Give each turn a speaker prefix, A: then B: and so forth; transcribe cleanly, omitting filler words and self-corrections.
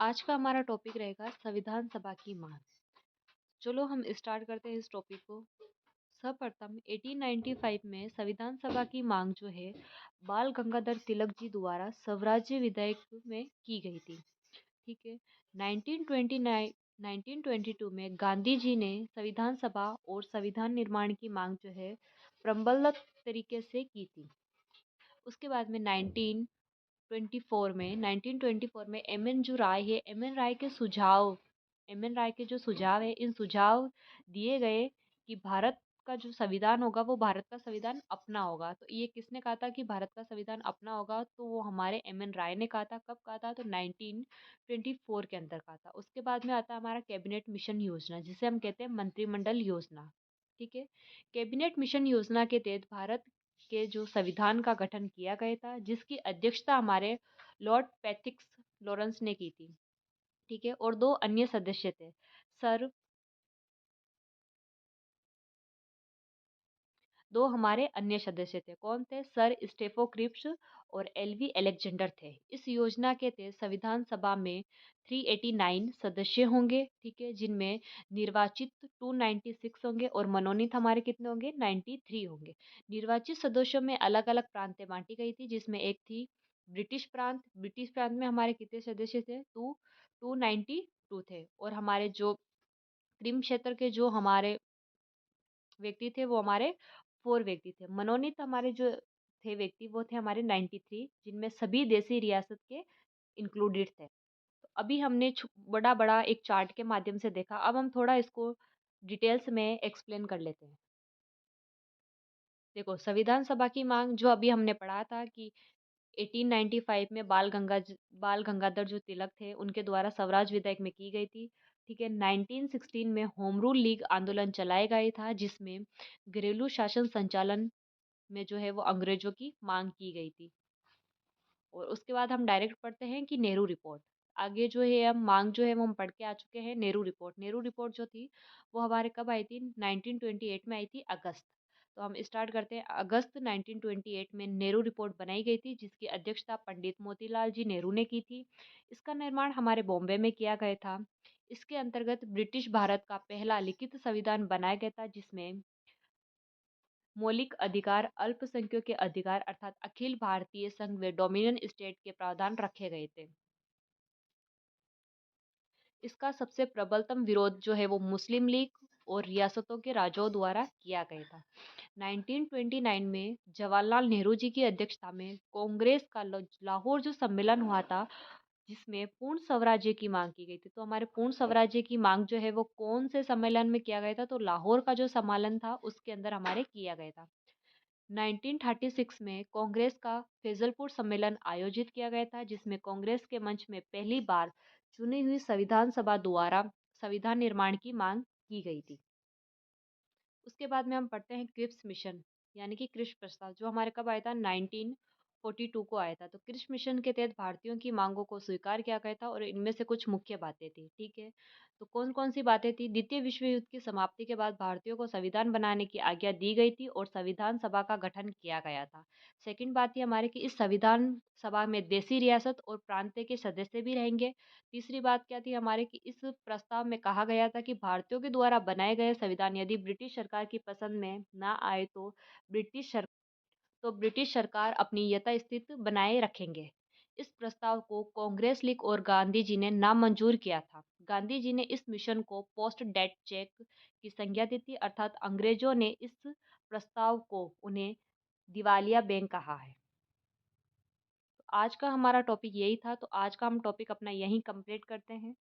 A: आज का हमारा टॉपिक रहेगा संविधान सभा की मांग। चलो हम स्टार्ट करते हैं इस टॉपिक को। सर्वप्रथम 1895 में संविधान सभा की मांग जो है बाल गंगाधर तिलक जी द्वारा स्वराज्य विधेयक में की गई थी। ठीक है। 1929 1922 में गांधी जी ने संविधान सभा और संविधान निर्माण की मांग जो है प्रबल तरीके से की थी। उसके बाद में 1924 में एम एन जो राय है, एम एन राय के जो सुझाव है, इन सुझाव दिए गए कि भारत का जो संविधान होगा वो भारत का संविधान अपना होगा। तो ये किसने कहा था कि भारत का संविधान अपना होगा? तो वो हमारे एम एन राय ने कहा था। कब कहा था? तो 1924 के अंदर कहा था। उसके बाद में आता है हमारा कैबिनेट मिशन योजना, जिसे हम कहते हैं मंत्रिमंडल योजना। ठीक है। कैबिनेट मिशन योजना के तहत भारत के जो संविधान का गठन किया गया था, जिसकी अध्यक्षता हमारे लॉर्ड पैथिक्स लॉरेंस ने की थी। ठीक है। और दो अन्य सदस्य थे। सर दो हमारे अन्य सदस्य थे। कौन थे? सर स्टेफो क्रिप्स और एलवी अलेक्जेंडर थे। इस योजना के तहत संविधान सभा में 389 सदस्य होंगे। ठीक है। जिनमें निर्वाचित 296 होंगे और मनोनीत हमारे कितने होंगे? 93 होंगे। निर्वाचित सदस्यों में अलग अलग प्रांतें बांटी गई थी, जिसमें एक थी ब्रिटिश प्रांत। ब्रिटिश प्रांत में हमारे कितने सदस्य थे? 292 थे। और हमारे जो क्रीम क्षेत्र के जो हमारे व्यक्ति थे वो हमारे 4 व्यक्ति थे। मनोनीत हमारे जो थे व्यक्ति वो थे हमारे 93, जिनमें सभी देसी रियासत के इंक्लूडेड थे। तो अभी हमने बड़ा बड़ा एक चार्ट के माध्यम से देखा। अब हम थोड़ा इसको डिटेल्स में एक्सप्लेन कर लेते हैं। देखो, संविधान सभा की मांग जो अभी हमने पढ़ा था कि 1895 में बाल गंगाधर जो तिलक थे उनके द्वारा स्वराज विधेयक में की गई थी। ठीक है। 1916 में होम रूल लीग आंदोलन चलाया गया था, जिसमें घरेलू शासन संचालन में जो है वो अंग्रेजों की मांग की गई थी। और उसके बाद हम डायरेक्ट पढ़ते हैं कि नेहरू रिपोर्ट। आगे जो है हम मांग जो है वो हम पढ़ के आ चुके हैं। नेहरू रिपोर्ट, नेहरू रिपोर्ट जो थी वो हमारे कब आई थी? 1928 में आई थी, अगस्त। तो हम स्टार्ट करते हैं। अगस्त 1928 में नेहरू रिपोर्ट बनाई गई थी, जिसकी अध्यक्षता पंडित मोतीलाल जी नेहरू ने की थी। इसका निर्माण हमारे बॉम्बे में किया गया था। इसके अंतर्गत ब्रिटिश भारत का पहला लिखित संविधान बनाया गया था, जिसमें मौलिक अधिकार, अल्पसंख्यकों के अधिकार अर्थात अखिल भारतीय संघ व डोमिनियन स्टेट के प्रावधान रखे गए थे। इसका सबसे प्रबलतम विरोध जो है वो मुस्लिम लीग और रियासतों के राजाओं द्वारा किया गया था। 1929 में जवाहरलाल नेहरू जी की अध्यक्षता में कांग्रेस का लाहौर जो सम्मेलन हुआ था, जिसमें पूर्ण स्वराज्य की मांग की गई थी। तो हमारे पूर्ण स्वराज्य की मांग जो है वो कौन से सम्मेलन में किया गया था? तो लाहौर का जो सम्मेलन था उसके अंदर हमारे किया गया था। 1936 में कांग्रेस का फैजलपुर सम्मेलन आयोजित किया गया था, जिसमें कांग्रेस के मंच में पहली बार चुनी हुई संविधान सभा द्वारा संविधान निर्माण की मांग की गई थी। उसके बाद में हम पढ़ते हैं क्रिप्स मिशन, यानी कि क्रिप्स प्रस्ताव, जो हमारे कब आया था? 1942 को आया था। तो क्रिप्स मिशन के तहत भारतीयों की मांगों को स्वीकार किया गया था और इनमें से कुछ मुख्य बातें थी। ठीक है। तो कौन कौन सी बातें थी? द्वितीय विश्व युद्ध की समाप्ति के बाद भारतीयों को संविधान बनाने की आज्ञा दी गई थी और संविधान सभा का गठन किया गया था। सेकंड बात थी हमारे कि इस संविधान सभा में देसी रियासत और प्रांत के सदस्य भी रहेंगे। तीसरी बात क्या थी हमारे कि इस प्रस्ताव में कहा गया था कि भारतीयों के द्वारा बनाए गए संविधान यदि ब्रिटिश सरकार की पसंद में ना आए ब्रिटिश सरकार अपनी यथास्थिति बनाए रखेंगे। इस प्रस्ताव को कांग्रेस लीग और गांधी जी ने नामंजूर किया था। गांधी जी ने इस मिशन को पोस्ट डेट चेक की संज्ञा दी थी, अर्थात अंग्रेजों ने इस प्रस्ताव को उन्हें दिवालिया बैंक कहा है। तो आज का हमारा टॉपिक यही था। तो आज का हम टॉपिक अपना यहीं कंप्लीट करते हैं।